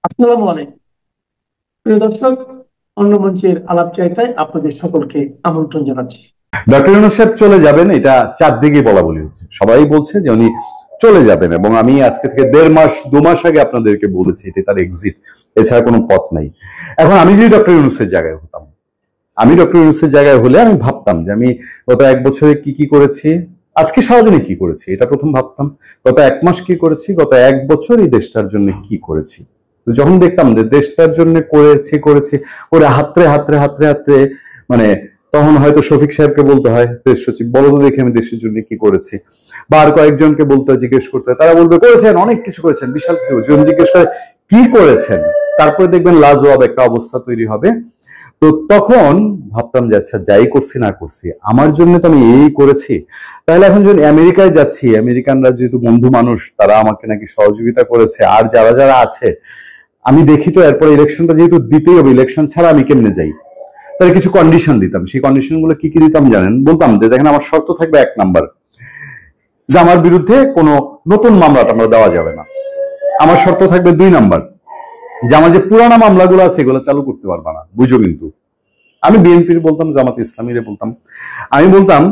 আসসালামু আলাইকুম প্রিয় দর্শক। অন্য মঞ্চের আলাপ চাইতায় আপনাদের সকলকে আমন্ত্রণ জানাচ্ছি। ডক্টর ইউনূস সাহেব চলে যাবেন, এটা চারদিকে বলা বলি হচ্ছে, সবাই বলছে যে উনি চলে যাবেন, এবং আমি আজকে থেকে 1.5 মাস 2 মাস আগে আপনাদেরকে বলেছি এটা তার এক্সিট, এছাড়া কোনো পথ নাই। এখন আমি যদি ডক্টর ইউনূসের জায়গায় হতাম, আমি ডক্টর ইউনূসের জায়গায় হলে আমি ভাবতাম যে আমি গত 1 বছরে কি কি করেছি, আজকে সারাদিনে কি করেছি, এটা প্রথম ভাবতাম। গত 1 মাস কি করেছি, গত 1 বছর এই দেশটার জন্য কি করেছি। তো যখন দেখতাম যে দেশটার জন্য করেছি করেছি করে হাতড়ে হাতড়ে হাতড়ে হাতড়ে, মানে তখন হয়তো শফিক সাহেবকে বলতে হয়, দেশ সচিব বলো তো দেখে আমি দেশের জন্য কি করেছি, বা আর কয়েকজনকে বলতে হয়, জিজ্ঞেস করতে হয়, তারা বলবে করেছেন, অনেক কিছু করেছেন, বিশাল কিছু। যখন জিজ্ঞেস করে কি করেছেন, তারপরে দেখবেন লাজবাব একটা অবস্থা তৈরি হবে। তো তখন ভাবতাম যে আচ্ছা, যাই করছি না করছি আমার জন্য তো আমি এই করেছি। তাহলে এখন যখন আমেরিকায় যাচ্ছি, আমেরিকানরা যেহেতু বন্ধু মানুষ, তারা আমাকে নাকি সহযোগিতা করেছে, আর যারা যারা আছে আমি দেখি, তো এরপর ইলেকশনটা যেহেতু দিতেই হবে, ইলেকশন ছাড়া আমি কেমনে যাই। তাহলে কিছু কন্ডিশন দিতাম। সেই কন্ডিশন গুলো কি কি দিতাম জানেন? বলতাম যে দেখেন, আমার শর্ত থাকবে 1 নাম্বার, যে আমার বিরুদ্ধে কোনো নতুন মামলা টামলা দেওয়া যাবে না। আমার শর্ত থাকবে 2 নাম্বার, যে আমার যে পুরানা মামলাগুলো আছে এগুলো চালু করতে পারবা না, বুঝো কিন্তু। আমি বিএনপির বলতাম, জামাত ইসলামীরে বলতাম, আমি বলতাম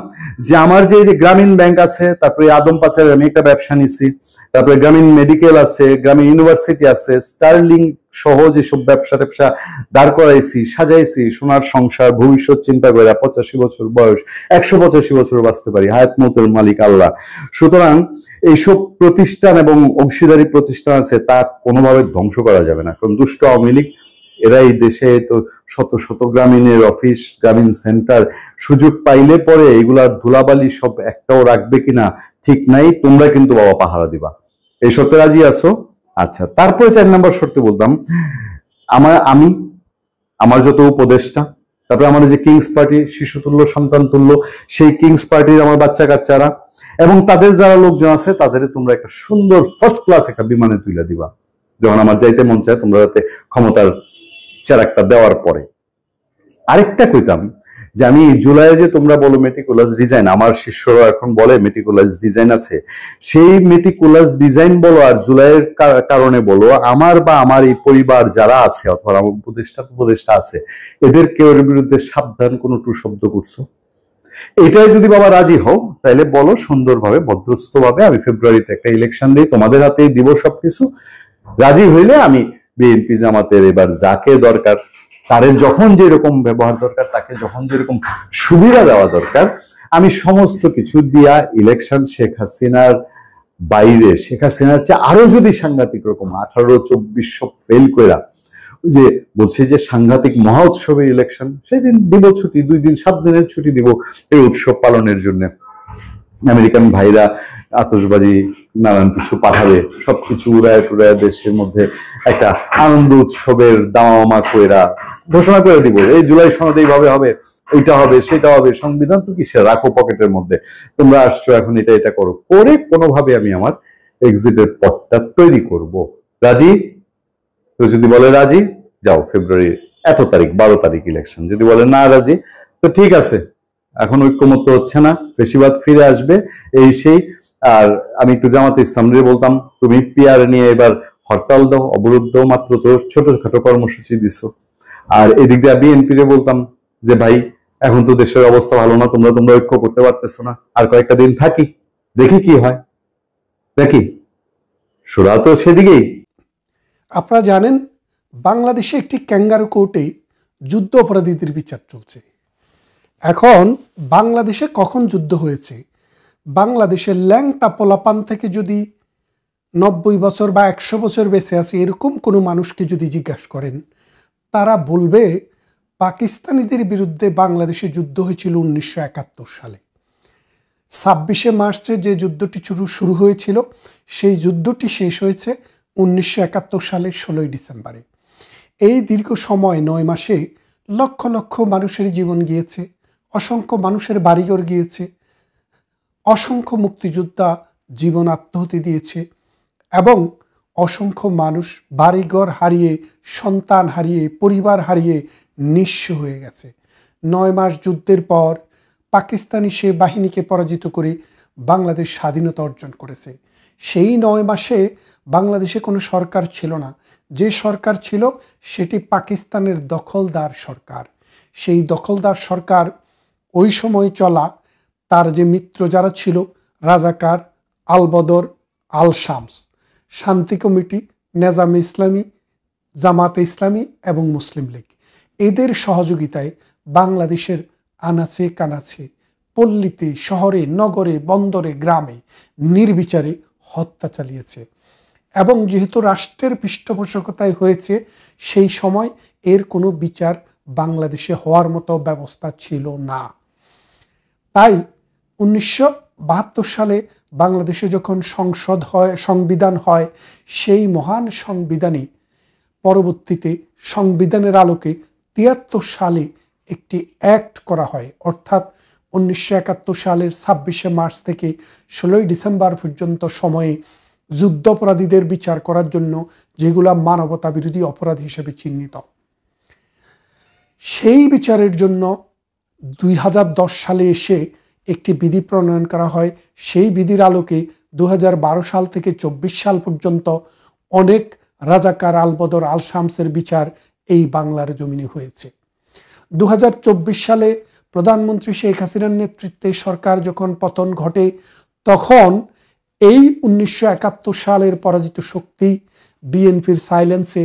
যে আমার যে যে গ্রামীণ ব্যাংক আছে, তারপরে আদম পাচারের আমি একটা ব্যবসা নিছি, তারপরে গ্রামীণ মেডিকেল আছে, গ্রামীণ ইউনিভার্সিটি আছে, স্টারলিং সহ যেসব ব্যবসা ট্যাবসা দাঁড় করাইছি, সাজাইছি, সোনার সংসার, ভবিষ্যৎ চিন্তা করে 85 বছর বয়স, 185 বছর বাঁচতে পারি, হায়াত মতের মালিক আল্লাহ। সুতরাং এইসব প্রতিষ্ঠান এবং অংশীদারি প্রতিষ্ঠান আছে, তা কোনোভাবে ধ্বংস করা যাবে না, কারণ দুষ্ট আওয়ামী লীগ এরা এই দেশে তো শত শত গ্রামীণের অফিস, গ্রামীণ সেন্টার, সুযোগ পাইলে পরে এগুলার ধুলাবালি সব একটাও রাখবে কিনা ঠিক নাই। তোমরা কিন্তু বাবা পাহারা দিবা, এই শর্তে রাজি আছো? আচ্ছা, তারপরে 4 নাম্বার শর্তে বলতাম, আমি আমার যত উপদেষ্টা, তারপরে আমাদের যে কিংস পার্টি, শিশুতুল্য সন্তান তুল্য, সেই কিংস পার্টির আমার বাচ্চা কাচ্চারা এবং তাদের যারা লোকজন আছে, তাদের তোমরা একটা সুন্দর ফার্স্ট ক্লাস একটা বিমানে তুলে দিবা, যখন আমার যাইতে মন চায়, তোমরা যাতে ক্ষমতার চেরাকটা দেওয়ার পরে। আরেকটা কইতাম যে আমি জুলাইয়ে যে তোমরা বলো মেটিকুলাস ডিজাইন, আমার শিষ্যরা এখন বলে মেটিকুলাস ডিজাইন আছে, সেই মেটিকুলাস ডিজাইন বলো আর জুলাইয়ের কারণে বলো, আমার বা আমার এই পরিবার যারা আছে অথবা আমার উপদেষ্টা আছে, এদের কেউ বিরুদ্ধে সাবধান কোনো টু শব্দ করছো? এটাই যদি বাবা রাজি হও, তাহলে বলো সুন্দরভাবে ভদ্রস্থ ভাবে আমি ফেব্রুয়ারিতে একটা ইলেকশন দিই, তোমাদের হাতেই দিব সবকিছু। রাজি হইলে আমি বিএনপি জামাতের এবার যাকে দরকার, তারে যখন যেরকম ব্যবহার দরকার, তাকে যখন যেরকম সুবিধা দেওয়া দরকার, আমি সমস্ত কিছু দিয়া ইলেকশন শেখ হাসিনার বাইরে, শেখ হাসিনার চেয়ে আরো যদি সাংঘাতিক রকম 18-24 সব ফেল কইরা, যে বলছি যে সাংঘাতিক মহা উৎসবের ইলেকশন, সেদিন দিব ছুটি, 2 দিন 7 দিনের ছুটি দিব এই উৎসব পালনের জন্য। আমেরিকান ভাইরা আতশবাজি নানান কিছু পাঠাবে, সবকিছু উড়ায় টুড়ায় দেশের মধ্যে একটা আনন্দ উৎসবের দামামা কইরা ঘোষণা করে দিব, এই জুলাই সনদ এইভাবে হবে, এইটা হবে, সেটা হবে, সংবিধান তো কিসে রাখো পকেটের মধ্যে, তোমরা আসছো এখন এটা এটা করো, করে কোনোভাবে আমি আমার এক্সিটের পথটা তৈরি করব। রাজি? তো যদি বলে রাজি, যাও ফেব্রুয়ারি এত তারিখ 12 তারিখ ইলেকশন। যদি বলে না রাজি, তো ঠিক আছে, এখন ঐক্যমত্য হচ্ছে না, বেশিরভাগ ফিরে আসবে, এই সেই। আর আমি একটু জামাতে ইসলামীরে বলতাম, তুমি পিআর নিয়ে এবার হরতাল দাও, অবরোধ দাও, মাত্র তো ছোটখাটো কর্মসূচি দিছো। আর এদিক দিয়ে বিএনপি রে বলতাম যে ভাই, এখন তো দেশের অবস্থা ভালো না, তোমরা তোমরা ঐক্য করতে পারতেছো না, আর কয়েকটা দিন থাকি, দেখি কি হয়, দেখি। সুরা তো সেদিকেই। আপনারা জানেন, বাংলাদেশে একটি ক্যাঙ্গারু কোর্টে যুদ্ধ অপরাধীদের বিচার চলছে। এখন বাংলাদেশে কখন যুদ্ধ হয়েছে, বাংলাদেশের ল্যাংটা পোলাপান থেকে যদি 90 বছর বা 100 বছর বেঁচে আছে এরকম কোনো মানুষকে যদি জিজ্ঞাসা করেন, তারা বলবে পাকিস্তানিদের বিরুদ্ধে বাংলাদেশে যুদ্ধ হয়েছিল 1971 সালে। 26শে মার্চে যে যুদ্ধটি শুরু হয়েছিল, সেই যুদ্ধটি শেষ হয়েছে 1971 সালের 16ই ডিসেম্বরে। এই দীর্ঘ সময় 9 মাসে লক্ষ লক্ষ মানুষের জীবন গিয়েছে, অসংখ্য মানুষের বাড়িঘর গিয়েছে, অসংখ্য মুক্তিযোদ্ধা জীবন আত্মাহুতি দিয়েছে এবং অসংখ্য মানুষ বাড়িঘর হারিয়ে, সন্তান হারিয়ে, পরিবার হারিয়ে নিঃস্ব হয়ে গেছে। 9 মাস যুদ্ধের পর পাকিস্তানি সে বাহিনীকে পরাজিত করে বাংলাদেশ স্বাধীনতা অর্জন করেছে। সেই 9 মাসে বাংলাদেশে কোনো সরকার ছিল না যে সরকার ছিল সেটি পাকিস্তানের দখলদার সরকার। সেই দখলদার সরকার ওই সময় চলা তার যে মিত্র যারা ছিল, রাজাকার, আলবদর, আল শামস, শান্তি কমিটি, নেজামে ইসলামী, জামাতে ইসলামী এবং মুসলিম লীগ, এদের সহযোগিতায় বাংলাদেশের আনাচে কানাচে, পল্লীতে, শহরে, নগরে, বন্দরে, গ্রামে নির্বিচারে হত্যা চালিয়েছে। এবং যেহেতু রাষ্ট্রের পৃষ্ঠপোষকতায় হয়েছে, সেই সময় এর কোনো বিচার বাংলাদেশে হওয়ার মতো ব্যবস্থা ছিল না। তাই 1972 সালে বাংলাদেশে যখন সংবিধান হয়, সেই মহান সংবিধানে পরবর্তীতে সংবিধানের আলোকে 73 সালে একটি অ্যাক্ট করা হয়, অর্থাৎ 1971 সালের 26শে মার্চ থেকে 16ই ডিসেম্বর পর্যন্ত সময়ে যুদ্ধাপরাধীদের বিচার করার জন্য, যেগুলা মানবতা বিরোধী অপরাধ হিসেবে চিহ্নিত, সেই বিচারের জন্য 2010 সালে এসে একটি বিধি প্রণয়ন করা হয়। সেই বিধির আলোকে 2012 সাল থেকে 24 সাল পর্যন্ত অনেক রাজাকার, আলবদর, আল শামসের বিচার এই বাংলার জমিনে হয়েছে। 2024 সালে প্রধানমন্ত্রী শেখ হাসিনার নেতৃত্বে সরকার যখন পতন ঘটে, তখন এই 1971 সালের পরাজিত শক্তি বিএনপির সাইলেন্সে,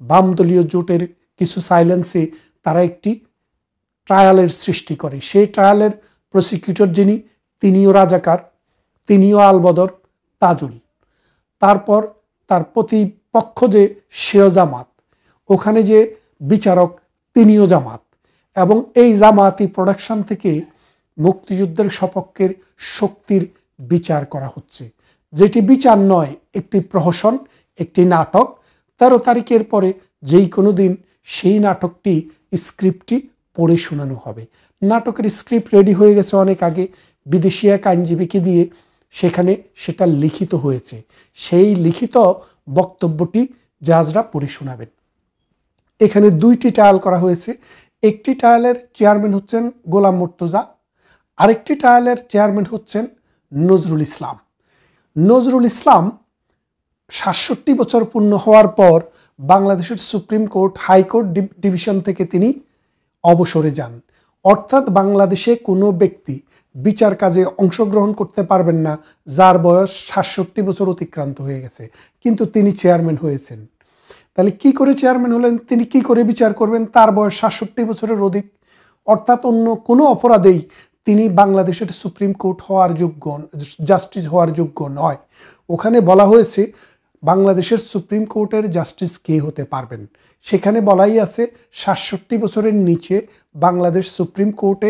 বামদলীয় জোটের কিছু সাইলেন্সে তারা একটি ট্রায়ালের সৃষ্টি করে। সেই ট্রায়ালের প্রসিকিউটর যিনি, তিনিও রাজাকার, তিনিও আলবদর, তাজুল। তারপর তার প্রতিপক্ষ যে সেও জামাত, ওখানে যে বিচারক তিনিও জামাত। এবং এই জামাতি প্রোডাকশন থেকে মুক্তিযুদ্ধের সপক্ষের শক্তির বিচার করা হচ্ছে, যেটি বিচার নয়, একটি প্রহসন, একটি নাটক। 13 তারিখের পরে যেই কোনো দিন সেই নাটকটি, স্ক্রিপ্টটি পড়ে শোনানো হবে। নাটকের স্ক্রিপ্ট রেডি হয়ে গেছে অনেক আগে, বিদেশি এক আইনজীবীকে দিয়ে সেখানে সেটা লিখিত হয়েছে। সেই লিখিত বক্তব্যটি জাজরা পড়ে শোনাবেন। এখানে 2টি ট্রায়াল করা হয়েছে। একটি ট্রায়ালের চেয়ারম্যান হচ্ছেন গোলাম মুর্তজা, আরেকটি ট্রায়ালের চেয়ারম্যান হচ্ছেন নজরুল ইসলাম। নজরুল ইসলাম 67 বছর পূর্ণ হওয়ার পর বাংলাদেশের সুপ্রিম কোর্ট, হাইকোর্ট ডিভিশন থেকে তিনি অবসরে যান। অর্থাৎ বাংলাদেশে কোনো ব্যক্তি বিচার কাজে অংশগ্রহণ করতে পারবেন না যার বয়স 67 বছর অতিক্রান্ত হয়ে গেছে, কিন্তু তিনি চেয়ারম্যান হয়েছেন। তাহলে কি করে চেয়ারম্যান হলেন? তিনি কি করে বিচার করবেন? তার বয়স 67 বছরের অধিক। অর্থাৎ অন্য কোনো অপরাধেই তিনি বাংলাদেশের সুপ্রিম কোর্ট হওয়ার যোগ্য, জাস্টিস হওয়ার যোগ্য নয়। ওখানে বলা হয়েছে বাংলাদেশের সুপ্রিম কোর্টের জাস্টিস কে হতে পারবেন। সেখানে বলাই আছে 67 বছরের নিচে বাংলাদেশ সুপ্রিম কোর্টে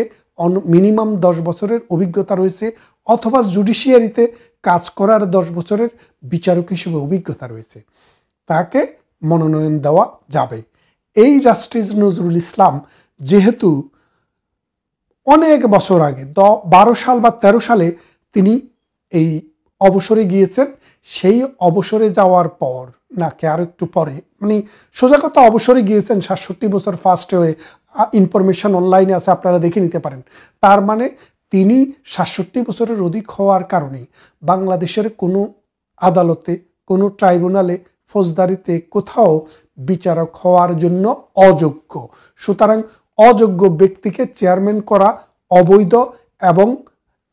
মিনিমাম 10 বছরের অভিজ্ঞতা রয়েছে, অথবা জুডিশিয়ারিতে কাজ করার 10 বছরের বিচারক হিসেবে অভিজ্ঞতা রয়েছে, তাকে মনোনয়ন দেওয়া যাবে। এই জাস্টিস নজরুল ইসলাম যেহেতু অনেক বছর আগে 12 সাল বা 13 সালে তিনি এই অবসরে গিয়েছেন, সেই অবসরে যাওয়ার পর নাকি আরো একটু পরে, মানে সোজা কথা অবসরে গিয়েছেন 67 বছর ফার্স্টে হয়ে, ইনফরমেশন অনলাইনে আছে, আপনারা দেখে নিতে পারেন। তার মানে তিনি 67 বছরের অধিক হওয়ার কারণে বাংলাদেশের কোনো আদালতে, কোনো ট্রাইব্যুনালে, ফৌজদারিতে কোথাও বিচারক হওয়ার জন্য অযোগ্য। সুতরাং অযোগ্য ব্যক্তিকে চেয়ারম্যান করা অবৈধ এবং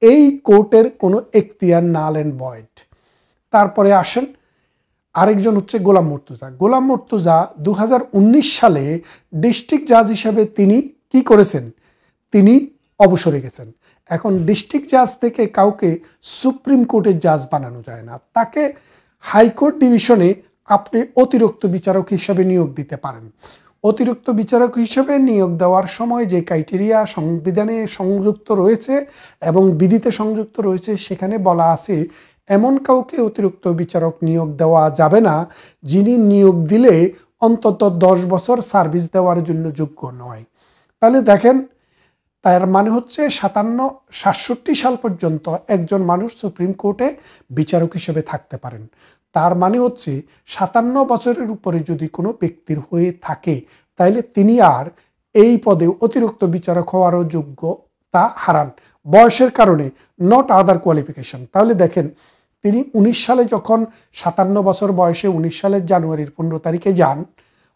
এই কোর্টের কোনো এখতিয়ার নাল এন্ড ভয়েড। তারপরে আসেন আরেকজন হচ্ছে গোলাম মুর্তজা। গোলাম মুর্তজা 2019 সালে ডিস্ট্রিক্ট জাজ হিসেবে তিনি কি করেছেন? তিনি অবসরে গেছেন। এখন ডিস্ট্রিক্ট জাজ থেকে কাউকে সুপ্রিম কোর্টের জাজ বানানো যায় না, তাকে হাইকোর্ট ডিভিশনে আপনি অতিরিক্ত বিচারক হিসেবে নিয়োগ দিতে পারেন। অতিরিক্ত বিচারক হিসেবে নিয়োগ দেওয়ার সময় যে ক্রাইটেরিয়া সংবিধানে সংযুক্ত রয়েছে এবং বিধিতে সংযুক্ত রয়েছে, সেখানে বলা আছে এমন কাউকে অতিরিক্ত বিচারক নিয়োগ দেওয়া যাবে না যিনি নিয়োগ দিলে অন্তত 10 বছর সার্ভিস দেওয়ার জন্য যোগ্য নয়। তাহলে দেখেন, তার মানে হচ্ছে 67 সাল পর্যন্ত একজন মানুষ সুপ্রিম কোর্টে বিচারক হিসেবে থাকতে পারেন। তার মানে হচ্ছে 57 বছরের উপরে যদি কোনো ব্যক্তির হয়ে থাকে, তাইলে তিনি আর এই পদে অতিরিক্ত বিচারক হওয়ারও যোগ্যতা হারান বয়সের কারণে, নট আদার কোয়ালিফিকেশন। তাহলে দেখেন, তিনি 19 সালে যখন 57 বছর বয়সে 19 সালের জানুয়ারির 15 তারিখে যান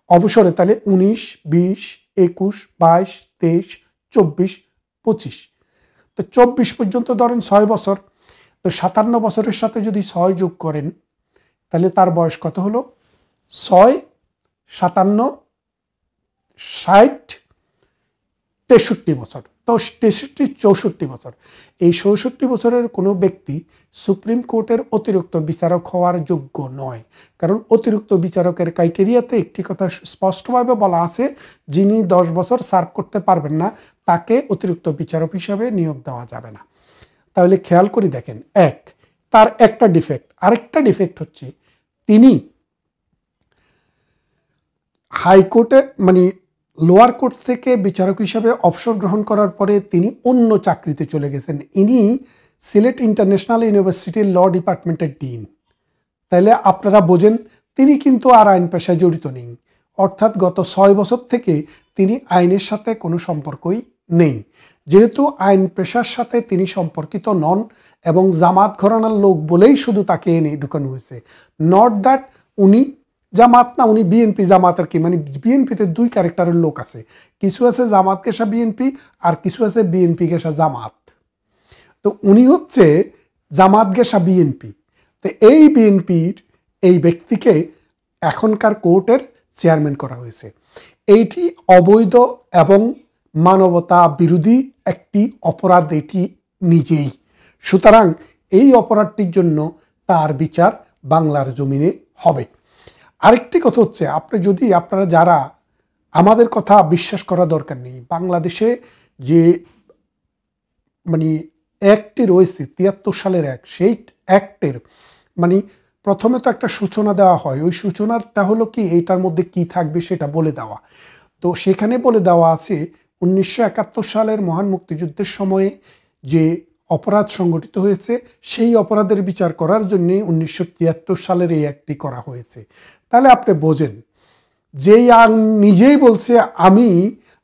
অবসরে, তাহলে 19, 20, 21, 22, 23, 24, 25, তো 24 পর্যন্ত ধরেন 6 বছর। তো 57 বছরের সাথে যদি 6 যোগ করেন তাহলে তার বয়স কত হলো? 6, 57, 60, 63 বছর। তো 63, 64 বছর। এই 64 বছরের কোনো ব্যক্তি সুপ্রিম কোর্টের অতিরিক্ত বিচারক হওয়ার যোগ্য নয়, কারণ অতিরিক্ত বিচারকের ক্রাইটেরিয়াতে একটি কথা স্পষ্টভাবে বলা আছে, যিনি 10 বছর সার্ভ করতে পারবেন না তাকে অতিরিক্ত বিচারক হিসাবে নিয়োগ দেওয়া যাবে না। তাহলে খেয়াল করে দেখেন, তার একটা ডিফেক্ট। আরেকটা ডিফেক্ট হচ্ছে তিনি হাইকোর্টে মানে লোয়ার কোর্ট থেকে বিচারক হিসাবে অবসর গ্রহণ করার পরে তিনি অন্য চাকরিতে চলে গেছেন। ইনি সিলেট ইন্টারন্যাশনাল ইউনিভার্সিটির ল ডিপার্টমেন্টের ডিন। তাহলে আপনারা বোঝেন তিনি কিন্তু আর আইন পেশায় জড়িত নেই, অর্থাৎ গত 6 বছর থেকে তিনি আইনের সাথে কোনো সম্পর্কই নেই। যেহেতু আইন পেশার সাথে তিনি সম্পর্কিত নন এবং জামাত ঘরানার লোক বলেই শুধু তাকে এনে ঢুকানো হয়েছে, নট দ্যাট উনি জামাত না, উনি বিএনপি জামাতের কি, মানে বিএনপিতে 2 ক্যারেক্টারের লোক আছে, কিছু আছে জামাত গেসা বিএনপি আর কিছু আছে বিএনপি গেসা জামাত। তো উনি হচ্ছে জামাত গেসা বিএনপি। তো এই বিএনপির এই ব্যক্তিকে এখনকার কোর্টের চেয়ারম্যান করা হয়েছে। এইটি অবৈধ এবং মানবতা বিরোধী একটি অপরাধ এটি নিজেই। সুতরাং এই অপরাধটির জন্য তার বিচার বাংলার জমিনে হবে। আরেকটি কথা হচ্ছে, আপনারা যারা, আমাদের কথা বিশ্বাস করা দরকার নেই, বাংলাদেশে যে মানে অ্যাক্টটি রয়েছে 73 সালের সেই অ্যাক্টের মানে প্রথমে তো একটা সূচনা দেওয়া হয়, ওই সূচনাটা হলো কি এইটার মধ্যে কি থাকবে সেটা বলে দেওয়া। তো সেখানে বলে দেওয়া আছে 1971 সালের মহান মুক্তিযুদ্ধের সময়ে যে অপরাধ সংগঠিত হয়েছে সেই অপরাধের বিচার করার জন্য 1973 সালের এই অ্যাক্টটি করা হয়েছে। তাহলে আপনি বোঝেন যে নিজেই বলছে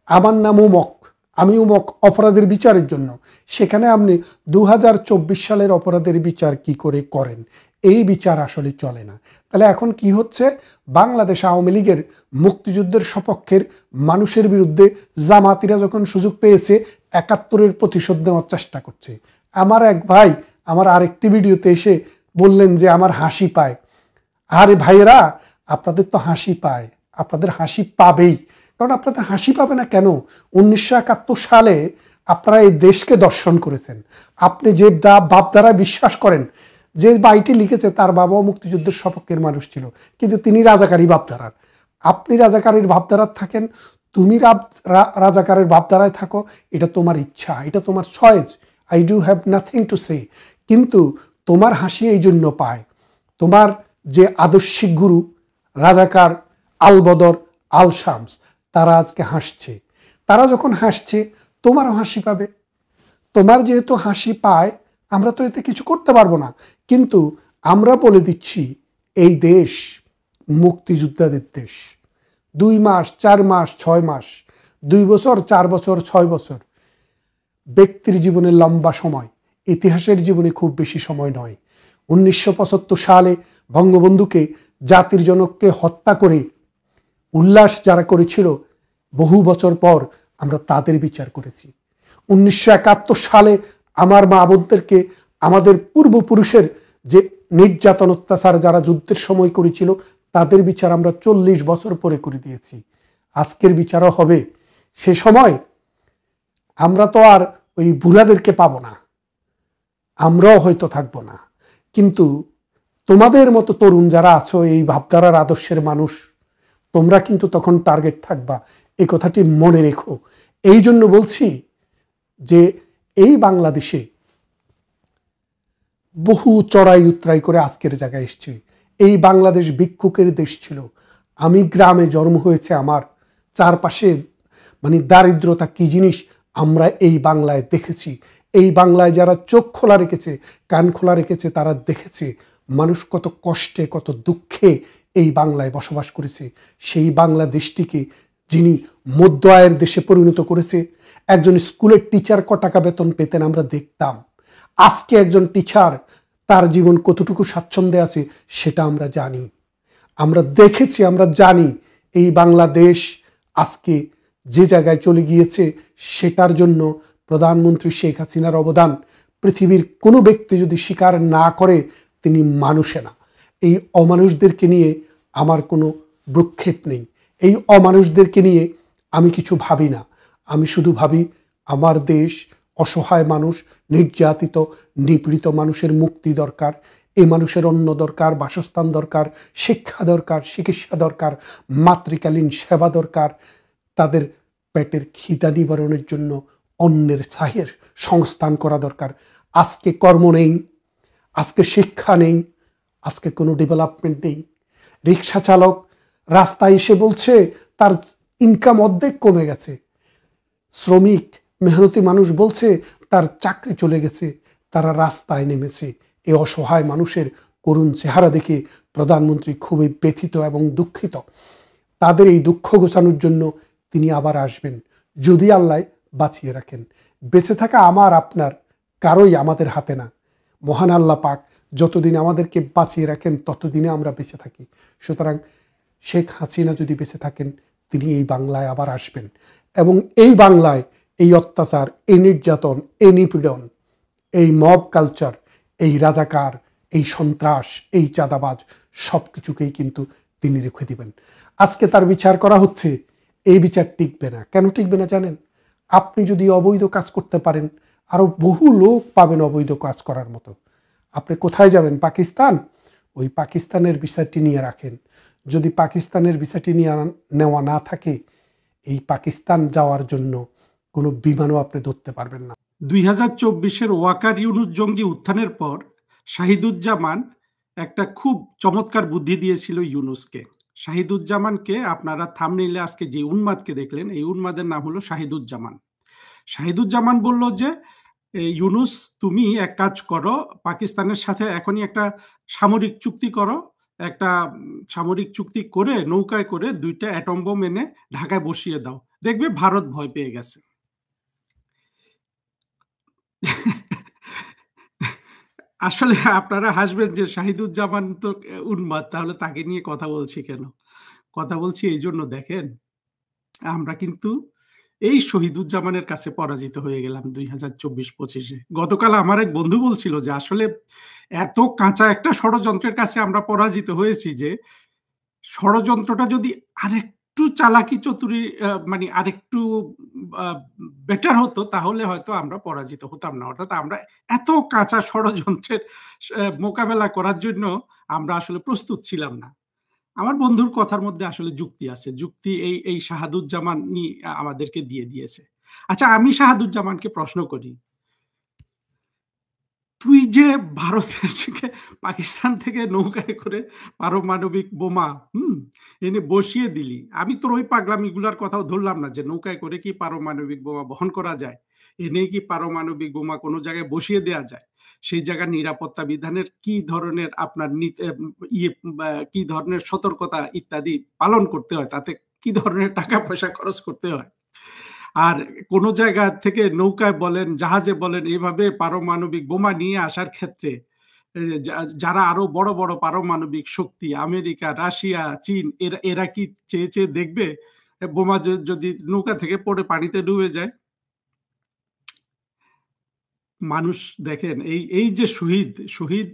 আমার নাম উমক, আমি উমক অপরাধের বিচারের জন্য, সেখানে আপনি 2024 সালের অপরাধের বিচার কি করে করেন? এই বিচার আসলে চলে না। তাহলে এখন কি হচ্ছে, বাংলাদেশ আওয়ামী লীগের মুক্তিযুদ্ধের সপক্ষের মানুষের বিরুদ্ধে জামাতিরা যখন সুযোগ পেয়েছে 71-এর প্রতিশোধ নেওয়ার চেষ্টা করছে। আমার এক ভাই আমার আরেকটি ভিডিওতে এসে বললেন যে আমার হাসি পায়। আরে ভাইয়েরা, আপনাদের তো হাসি পায়, আপনাদের হাসি পাবেই, কারণ আপনাদের হাসি পাবে না কেন? 1971 সালে আপনারা এই দেশকে দর্শন করেছেন। আপনি যে বাপদারা বিশ্বাস করেন, যে বাইটি লিখেছে তার বাবাও মুক্তিযুদ্ধের সপক্ষের মানুষ ছিল, কিন্তু তিনি রাজাকারী ভাবধারার। আপনি রাজাকারীর ভাবধারার থাকেন, তুমি রাজাকারের ভাবধারায় থাকো, এটা তোমার ইচ্ছা, এটা তোমার choice, I do have nothing to say. কিন্তু তোমার হাসি এই জন্য পায়, তোমার যে আদর্শিক গুরু রাজাকার আল বদর আল শামস তারা আজকে হাসছে। তারা যখন হাসছে তোমারও হাসি পাবে। তোমার যেহেতু হাসি পায়, আমরা তো এতে কিছু করতে পারবো না, কিন্তু আমরা বলে দিচ্ছি এই দেশ মুক্তিযোদ্ধাদের দেশ। 2 মাস, 4 মাস, 6 মাস, 2 বছর, 4 বছর, 6 বছর ব্যক্তির জীবনে লম্বা সময়, ইতিহাসের জীবনে খুব বেশি সময় নয়। 1975 সালে বঙ্গবন্ধুকে জাতির জনককে হত্যা করে উল্লাস যারা করেছিল, বহু বছর পর আমরা তাদের বিচার করেছি। 1971 সালে আমার মা বোনদেরকে, আমাদের পূর্বপুরুষের যে নির্যাতন অত্যাচার যারা যুদ্ধের সময় করেছিল তাদের বিচার আমরা 40 বছর পরে করে দিয়েছি। আজকের বিচারও হবে। সে সময় আমরা তো আর ওই বুড়াদেরকে পাবো না, আমরাও হয়তো থাকবো না, কিন্তু তোমাদের মতো তরুণ যারা আছো, এই ভাবধারার আদর্শের মানুষ, তোমরা কিন্তু তখন টার্গেট থাকবা। এই কথাটি মনে রেখো। এই জন্য বলছি যে এই বাংলাদেশে বহু চড়াই উতরাই করে আজকের জায়গায় এসছে। এই বাংলাদেশ ভিক্ষুকের দেশ ছিল। আমি গ্রামে জন্ম হয়েছে, আমার চারপাশে মানে দারিদ্রতা কি জিনিস আমরা এই বাংলায় দেখেছি। এই বাংলায় যারা চোখ খোলা রেখেছে, কান খোলা রেখেছে, তারা দেখেছে মানুষ কত কষ্টে, কত দুঃখে এই বাংলায় বসবাস করেছে। সেই বাংলাদেশটিকে যিনি মধ্য আয়ের দেশে পরিণত করেছে। একজন স্কুলের টিচার ক টাকা বেতন পেতেন আমরা দেখতাম, আজকে একজন টিচার তার জীবন কতটুকু স্বাচ্ছন্দ্যে আছে সেটা আমরা জানি, আমরা দেখেছি, আমরা জানি। এই বাংলাদেশ আজকে যে জায়গায় চলে গিয়েছে সেটার জন্য প্রধানমন্ত্রী শেখ হাসিনার অবদান পৃথিবীর কোনো ব্যক্তি যদি স্বীকার না করে তিনি মানুষে না। এই অমানুষদেরকে নিয়ে আমার কোনো ভ্রুক্ষেপ নেই, এই অমানুষদেরকে নিয়ে আমি কিছু ভাবি না। আমি শুধু ভাবি আমার দেশ, অসহায় মানুষ, নির্যাতিত নিপীড়িত মানুষের মুক্তি দরকার। এই মানুষের অন্ন দরকার, বাসস্থান দরকার, শিক্ষা দরকার, চিকিৎসা দরকার, মাতৃকালীন সেবা দরকার। তাদের পেটের খিদা নিবারণের জন্য অন্যের ছাহের সংস্থান করা দরকার। আজকে কর্ম নেই, আজকে শিক্ষা নেই, আজকে কোনো ডেভেলপমেন্ট নেই। রিক্সা চালক রাস্তায় এসে বলছে তার ইনকাম অর্ধেক কমে গেছে। শ্রমিক মেহনতি মানুষ বলছে তার চাকরি চলে গেছে, তারা রাস্তায় নেমেছে। এই অসহায় মানুষের করুণ চেহারা দেখে প্রধানমন্ত্রী খুবই ব্যথিত এবং দুঃখিত। তাদের এই দুঃখ ঘোচানোর জন্য তিনি আবার আসবেন যদি আল্লাহ বাঁচিয়ে রাখেন। বেঁচে থাকা আমার আপনার কারোই আমাদের হাতে না। মহান আল্লাহ পাক যতদিন আমাদেরকে বাঁচিয়ে রাখেন ততদিনে আমরা বেঁচে থাকি। সুতরাং শেখ হাসিনা যদি বেঁচে থাকেন তিনি এই বাংলায় আবার আসবেন এবং এই বাংলায় এই অত্যাচার, এই নির্যাতন, এই নিপীড়ন, এই মব কালচার, এই রাজাকার, এই সন্ত্রাস, এই চাঁদাবাজ সব কিছুকেই কিন্তু তিনি রেখে দিবেন। আজকে তার বিচার করা হচ্ছে, এই বিচার টিকবে না। কেন টিকবে না জানেন? আপনি যদি অবৈধ কাজ করতে পারেন আরো বহু লোক পাবেন অবৈধ কাজ করার মতো। আপনি কোথায় যাবেন? পাকিস্তান? ওই পাকিস্তানের ভিসাটি নিয়ে রাখেন। যদি পাকিস্তানের ভিসাটি নিয়ে নেওয়া না থাকে এই পাকিস্তান যাওয়ার জন্য কোনো বিমানও আপনি ধরতে পারবেন না। 2024-এর ওয়াকার ইউনুস জঙ্গি উত্থানের পর শাহিদুজ্জামান একটা খুব চমৎকার বুদ্ধি দিয়েছিল ইউনুসকে। শাহিদুজ্জামানকে আপনারা থাম্বনেইলে আজকে যে উন্মাদকে দেখলেন, এই উন্মাদের নাম হলো শাহিদুজ্জামান। শাহিদুজ্জামান বলল যে ইউনুস তুমি এক কাজ করো, পাকিস্তানের সাথে এখনই একটা সামরিক চুক্তি করো, একটা সামরিক চুক্তি করে নৌকায় করে 2টা অ্যাটম বোম এনে ঢাকায় বসিয়ে দাও, দেখবে ভারত ভয় পেয়ে গেছে। আসলে আপনারা হাসবেন যে শাহিদুজ্জামান তো উন্মাদ, তাহলে তাকে নিয়ে কথা বলছি কেন? কথা বলছি এই জন্য, দেখেন আমরা কিন্তু এই শহীদুজ্জামানের কাছে পরাজিত হয়ে গেলাম 2024-25-এ। গতকাল আমার এক বন্ধু বলছিল যে আসলে এত কাঁচা একটা ষড়যন্ত্রের কাছে আমরা পরাজিত হয়েছি যে ষড়যন্ত্রটা যদি আরেকটু চালাকি চতুরি মানে আরেকটু বেটার হতো তাহলে হয়তো আমরা পরাজিত হতাম না। অর্থাৎ আমরা এত কাঁচা ষড়যন্ত্রের মোকাবেলা করার জন্য আমরা আসলে প্রস্তুত ছিলাম না। আমার বন্ধুর কথার মধ্যে আসলে যুক্তি আছে, যুক্তি এই শাহাদুজ্জামানই আমাদেরকে দিয়ে দিয়েছে। আচ্ছা, আমি শাহাদুজ্জামানকে প্রশ্ন করি, তুই যে ভারতের থেকে পাকিস্তান থেকে নৌকায় করে পারমাণবিক বোমা এনে বসিয়ে দিলি, আমি তোর ওই পাগলামিগুলার কথাও ধরলাম না যে নৌকায় করে কি পারমাণবিক বোমা বহন করা যায়, এনে কি পারমাণবিক বোমা কোনো জায়গায় বসিয়ে দেওয়া যায়, সেই জায়গার নিরাপত্তা বিধানের কি ধরনের আপনার কি ধরনের সতর্কতা ইত্যাদি পালন করতে হয়, তাতে কি ধরনের টাকা পয়সা খরচ করতে হয়। আর কোন জায়গা থেকে নৌকায় বলেন, জাহাজে বলেন, এভাবে পারমাণবিক বোমা নিয়ে আসার ক্ষেত্রে যারা আরো বড় বড় পারমাণবিক শক্তি, আমেরিকা, রাশিয়া, চীন, এরা কি চেয়ে চেয়ে দেখবে বোমা যদি নৌকা থেকে পড়ে পানিতে ডুবে যায়? মানুষ দেখেন, এই যে শহীদ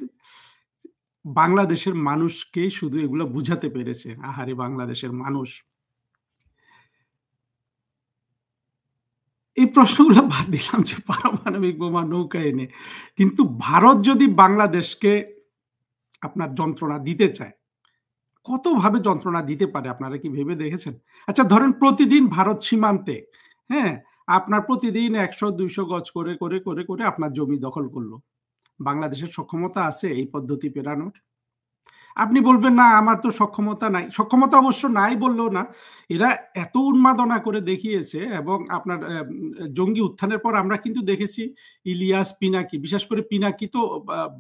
বাংলাদেশের মানুষকে শুধু এগুলো বুঝাতে পেরেছে। আহারে বাংলাদেশের মানুষ, এই প্রশ্নগুলো বাদ দিলাম যে পারমাণবিক বোমা নৌকা এনে, কিন্তু ভারত যদি বাংলাদেশকে আপনার যন্ত্রণা দিতে চায়, কতভাবে যন্ত্রণা দিতে পারে আপনারা কি ভেবে দেখেছেন? আচ্ছা ধরেন প্রতিদিন ভারত সীমান্তে আপনার প্রতিদিন 100-200 গজ করে করে করে করে আপনার জমি দখল করলো। বাংলাদেশের সক্ষমতা আছে এই পদ্ধতি পেরানোর? আপনি বলবেন না আমার তো সক্ষমতা নাই। সক্ষমতা অবশ্য নাই বললেও না, এরা এত উন্মাদনা করে দেখিয়েছে। এবং আপনার জঙ্গি উত্থানের পর আমরা কিন্তু দেখেছি ইলিয়াস, পিনাকি, বিশেষ করে পিনাকি তো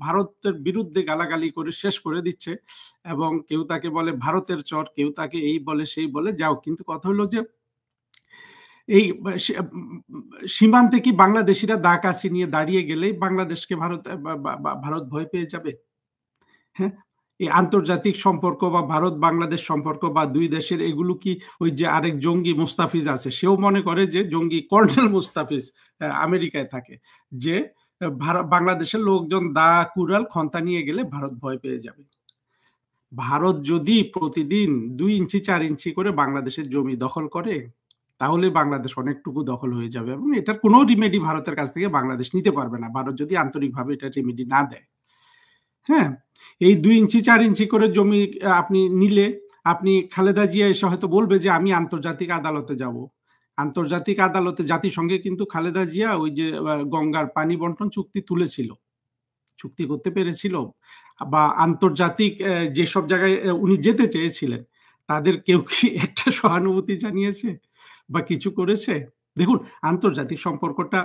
ভারতের বিরুদ্ধে গালাগালি করে শেষ করে দিচ্ছে, এবং কেউ তাকে বলে ভারতের চর, কেউ তাকে এই বলে সেই বলে, যাও। কিন্তু কথা হলো যে এই সীমান্তে কি বাংলাদেশিরা দা কাশি নিয়ে দাঁড়িয়ে গেলেই বাংলাদেশকে ভারত ভয় পেয়ে যাবে? হ্যাঁ, এই আন্তর্জাতিক সম্পর্ক বা ভারত বাংলাদেশ সম্পর্ক বা দুই দেশের এগুলো কি ওই যে আরেক জঙ্গি মুস্তাফিজ আছে, সেও মনে করে যে জঙ্গি কর্নেল মুস্তাফিজ আমেরিকায় থাকে, যে বাংলাদেশের লোকজন দা কুড়াল খন্তা নিয়ে গেলে ভারত ভয় পেয়ে যাবে। ভারত যদি প্রতিদিন 2 ইঞ্চি 4 ইঞ্চি করে বাংলাদেশের জমি দখল করে, তাহলে বাংলাদেশ অনেকটুকু দখল হয়ে যাবে এবং এটার কোনো রিমেডি ভারতের কাছ থেকে বাংলাদেশ নিতে পারবে না, ভারত যদি আন্তরিকভাবে এটা রিমেডি না দেয়। হ্যাঁ, এই 2 ইঞ্চি 4 ইঞ্চি করে জমি আপনি নিলে, আপনি খালেদা জিয়া এসে হয়তো বলবে যে আমি আন্তর্জাতিক আদালতে যাব। আন্তর্জাতিক আদালতে জাতিসংঘে কিন্তু খালেদা জিয়া ওই যে গঙ্গার পানি বন্টন চুক্তি তুলেছিল, চুক্তি করতে পেরেছিল, বা আন্তর্জাতিক যেসব জায়গায় উনি যেতে চেয়েছিলেন তাদের কেউ কি একটা সহানুভূতি জানিয়েছে বা কিছু করেছে? দেখুন, আন্তর্জাতিক সম্পর্কটা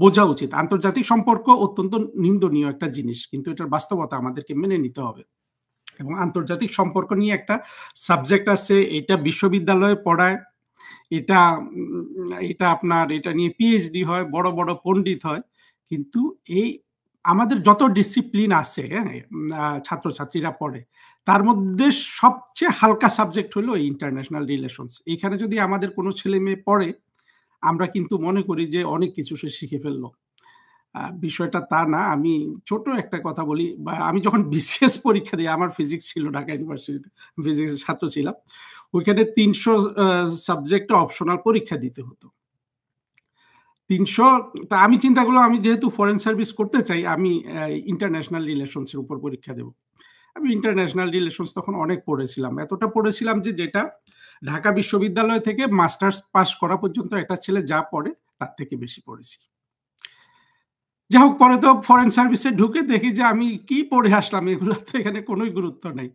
বোঝা উচিত। আন্তর্জাতিক সম্পর্ক অত্যন্ত নিন্দনীয় একটা জিনিস, কিন্তু এটার বাস্তবতা আমাদেরকে মেনে নিতে হবে। এবং আন্তর্জাতিক সম্পর্ক নিয়ে একটা সাবজেক্ট আছে, এটা বিশ্ববিদ্যালয়ে পড়ায়, এটা আপনার এটা নিয়ে পিএইচডি হয়, বড় বড় পণ্ডিত হয়, কিন্তু এই আমাদের যত ডিসিপ্লিন আছে, ছাত্রছাত্রীরা পড়ে, তার মধ্যে সবচেয়ে হালকা সাবজেক্ট হলো এই ইন্টারন্যাশনাল রিলেশনস। এখানে যদি আমাদের কোনো ছেলে মেয়ে পড়ে, আমরা কিন্তু মনে করি যে অনেক কিছু সে শিখে ফেললো। বিষয়টা তা না। আমি ছোট একটা কথা বলি, আমি যখন বিসিএস পরীক্ষা দিই, আমার ফিজিক্স ছিল, ঢাকা ইউনিভার্সিটিতে ফিজিক্সের ছাত্র ছিলাম, ওইখানে 300 সাবজেক্টে অপশনাল পরীক্ষা দিতে হতো। 300, তা আমি চিন্তা করলাম আমি যেহেতু ফরেন সার্ভিস করতে চাই, আমি ইন্টারন্যাশনাল রিলেশনসের উপর পরীক্ষা দেব। আমি ইন্টারন্যাশনাল রিলেশনস তখন অনেক পড়েছিলাম, এতটা পড়েছিলাম যে যেটা ঢাকা বিশ্ববিদ্যালয় থেকে মাস্টার্স পাস করা পর্যন্ত একটা ছেলে যা পড়ে তার থেকে বেশি পড়েছি। যাই হোক, পরে তো ফরেন সার্ভিসে ঢুকে দেখি যে আমি কি পড়ে আসলাম, এগুলো তো এখানে কোনোই গুরুত্ব নেই।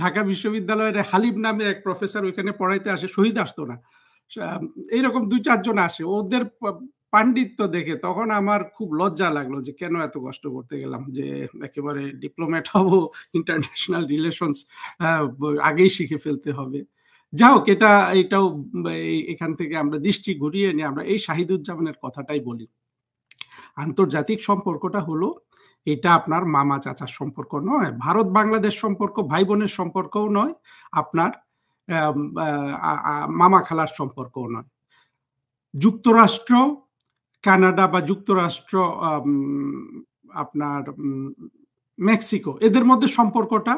ঢাকা বিশ্ববিদ্যালয়ের হালিম নামে এক প্রফেসর ওইখানে পড়াইতে আসে, শহীদ আসতো না, এইরকম 2-4 জন আসে, ওদের পাণ্ডিত্য দেখে তখন আমার খুব লজ্জা লাগলো যে কেন এত কষ্ট করতে গেলাম, যে একেবারে ডিপ্লোম্যাট হব, ইন্টারন্যাশনাল রিলেশনস আগেই শিখে ফেলতে হবে। যাই হোক, এটাও এখান থেকে আমরা দৃষ্টি ঘুরিয়ে নিয়ে আমরা এই শাহিদুজ্জামানের কথাটাই বলি। আন্তর্জাতিক সম্পর্কটা হলো, এটা আপনার মামা চাচার সম্পর্ক নয়, ভারত বাংলাদেশ সম্পর্ক ভাই বোনের সম্পর্কও নয়, আপনার মামা খালার সম্পর্কও নয়। যুক্তরাষ্ট্র, কানাডা বা যুক্তরাষ্ট্র, আপনার মেক্সিকো, এদের মধ্যে সম্পর্কটা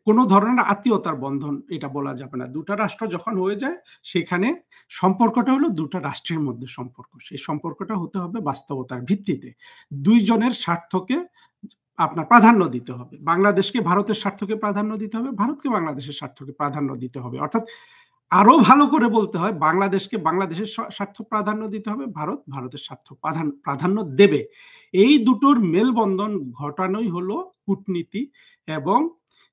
কোনো ধরনের আত্মীয়তার বন্ধন এটা বলা যাবে না। দুটা রাষ্ট্র যখন হয়ে যায়, সেখানে সম্পর্কটা হলো দুটা রাষ্ট্রের মধ্যে সম্পর্ক। সেই সম্পর্কটা হতে হবে বাস্তবতার ভিত্তিতে, দুইজনের স্বার্থকে আপনার প্রাধান্য দিতে হবে। বাংলাদেশকে ভারতের স্বার্থকে প্রাধান্য দিতে হবে, ভারতকে বাংলাদেশের স্বার্থকে প্রাধান্য দিতে হবে। অর্থাৎ আরো ভালো করে বলতে হয়, বাংলাদেশকে বাংলাদেশের স্বার্থ প্রাধান্য দিতে হবে, ভারত ভারতের স্বার্থ প্রাধান্য দেবে। এই দুটোর মেলবন্ধন ঘটানোই হলো কূটনীতি। এবং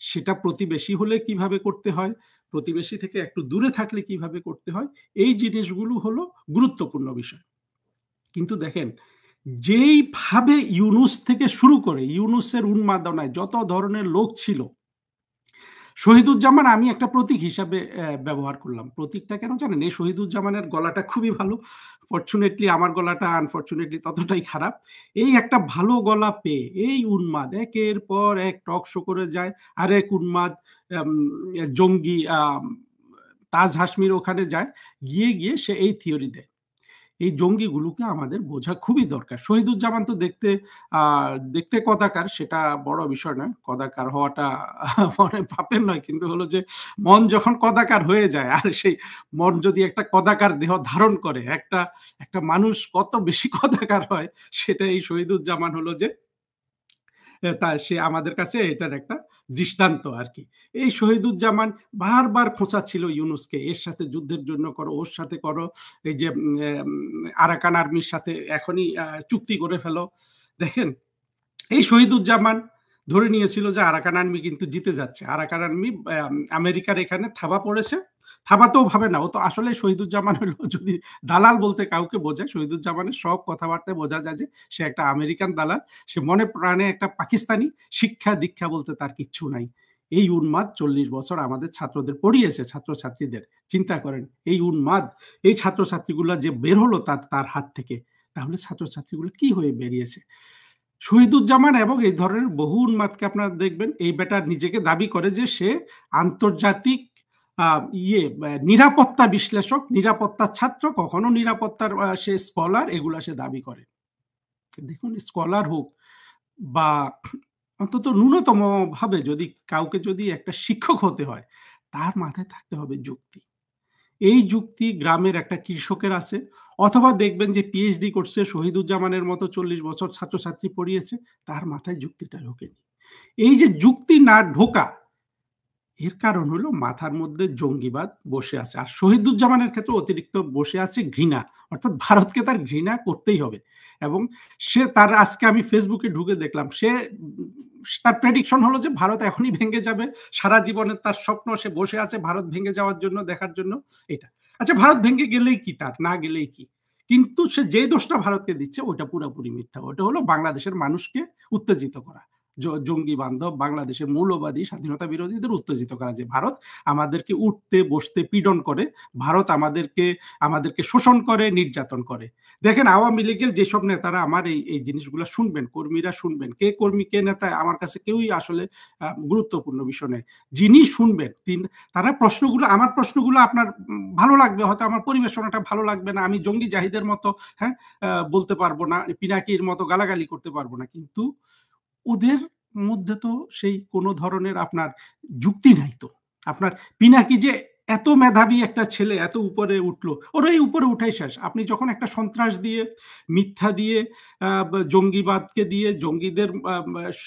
সেটা প্রতিবেশী হলে কিভাবে করতে হয়, প্রতিবেশী থেকে একটু দূরে থাকলে কিভাবে করতে হয়, এই জিনিসগুলো হলো গুরুত্বপূর্ণ বিষয়। কিন্তু দেখেন, যেইভাবে ইউনূস থেকে শুরু করে, ইউনূসের উন্মাদনায় যত ধরনের লোক ছিল, শহীদুজ্জামান আমি একটা প্রতীক হিসাবে ব্যবহার করলাম। প্রতীকটা কেন জানেন? এই শহীদুজ্জামানের গলাটা খুবই ভালো, ফরচুনেটলি আমার গলাটা আনফরচুনেটলি ততটাই খারাপ। এই একটা ভালো গলা পেয়ে এই উন্মাদ একের পর এক টক শো করে যায়, আর এক উন্মাদ জঙ্গি তাজ হাসমির ওখানে যায়, গিয়ে সে এই থিওরি দেয়। এই জঙ্গিগুলোকে আমাদের বোঝা খুবই দরকার। শহীদুজ্জামান তো দেখতে কদাকার, সেটা বড় বিষয় নয়, কদাকার হওয়াটা মনে পাপের নয়, কিন্তু হলো যে মন যখন কদাকার হয়ে যায়, আর সেই মন যদি একটা কদাকার দেহ ধারণ করে, একটা মানুষ কত বেশি কদাকার হয়, সেটা এই শহীদুজ্জামান হলো যে সে আমাদের কাছে এটার একটা দৃষ্টান্ত আর কি। এই শহীদুজ্জামান বারবার খোঁচাচ্ছিল ইউনূসকে, এর সাথে যুদ্ধের জন্য করো, ওর সাথে করো, এই যে আরাকান আর্মির সাথে এখনই চুক্তি করে ফেলো। দেখেন, এই শহীদুজ্জামান ধরে নিয়েছিল যে আরাকান আর্মি কিন্তু জিতে যাচ্ছে, আরাকান আর্মি আমেরিকার এখানে থাবা পড়েছে। থাবাতেও ভাবে না, ও তো আসলে শহীদুজ্জামান হলো, যদি দালাল বলতে কাউকে বোঝায়, শহীদুজ্জামানের সব কথাবার্তায় বোঝা যায় যে সে একটা আমেরিকান দালাল, সে মনে প্রাণে একটা পাকিস্তানি, শিক্ষা দীক্ষা বলতে তার কিচ্ছু নাই। এই উন্মাদ 40 বছর আমাদের ছাত্রদের পড়িয়েছে, ছাত্রছাত্রীদের। চিন্তা করেন এই উন্মাদ, এই ছাত্রছাত্রীগুলা যে বের হলো তার হাত থেকে, তাহলে ছাত্রছাত্রীগুলো কি হয়ে বেরিয়েছে? শহীদুজ্জামান এবং এই ধরনের বহু উন্মাদকে আপনারা দেখবেন, এই বেটা নিজেকে দাবি করে যে সে আন্তর্জাতিক নিরাপত্তা বিশ্লেষক, নিরাপত্তার ছাত্র, কখনো নিরাপত্তার সে স্কলার, এগুলা সে দাবি করে। দেখুন, স্কলার হোক বা অন্তত ন্যূনতম ভাবে কাউকে যদি একটা শিক্ষক হতে হয়, তার মাথায় থাকতে হবে যুক্তি। এই যুক্তি গ্রামের একটা কৃষকের আছে, অথবা দেখবেন যে পিএইচডি করছে শহীদুজ্জামানের মতো 40 বছর ছাত্রছাত্রী পড়িয়েছে, তার মাথায় যুক্তিটা ঢোকেনি। এই যে যুক্তি না ঢোকা, এর কারণ হলো মাথার মধ্যে জঙ্গিবাদ বসে আছে। আর শহীদুজ্জামানের ক্ষেত্রে অতিরিক্ত বসে আছে ঘৃণা, অর্থাৎ ভারতকে তার ঘৃণা করতেই হবে। এবং সে তার, আজকে আমি ফেসবুকে ঢুকে দেখলাম, তার প্রেডিকশন হলো যে ভারত এখনই ভেঙে যাবে। সারা জীবনের তার স্বপ্ন, সে বসে আছে ভারত ভেঙে যাওয়ার জন্য, দেখার জন্য এটা। আচ্ছা, ভারত ভেঙে গেলেই কি, তার না গেলেই কি? কিন্তু সে যে দোষটা ভারতকে দিচ্ছে ওটা পুরোপুরি মিথ্যা। ওটা হলো বাংলাদেশের মানুষকে উত্তেজিত করা, জঙ্গি বান্ধব বাংলাদেশের মৌলবাদী স্বাধীনতা বিরোধীদের উত্তেজিত করা, যে ভারত আমাদেরকে উঠতে বসতে পীড়ন করে, ভারত আমাদেরকে শোষণ করে, নির্যাতন করে। দেখেন, আওয়ামী লীগের যেসব নেতারা, আমার এই জিনিসগুলো শুনবেন, কর্মীরা শুনবেন, কে কর্মী কে নেতা আমার কাছে কেউই আসলে গুরুত্বপূর্ণ বিষয় নয়। যিনি শুনবেন তারা প্রশ্নগুলো, আমার প্রশ্নগুলো আপনার ভালো লাগবে, হয়তো আমার পরিবেশনাটা ভালো লাগবে না, আমি জঙ্গি জাহিদের মতো বলতে পারবো না, পিনাকির মতো গালাগালি করতে পারবো না, কিন্তু ওদের মধ্যে তো সেই কোনো ধরনের আপনার যুক্তি নাই। তো আপনার পিনাকি যে এত মেধাবী একটা ছেলে, এত উপরে উঠলো, ওর এই উপরে উঠাই শেষ। আপনি যখন একটা সন্ত্রাস দিয়ে, মিথ্যা দিয়ে, জঙ্গিবাদকে দিয়ে, জঙ্গিদের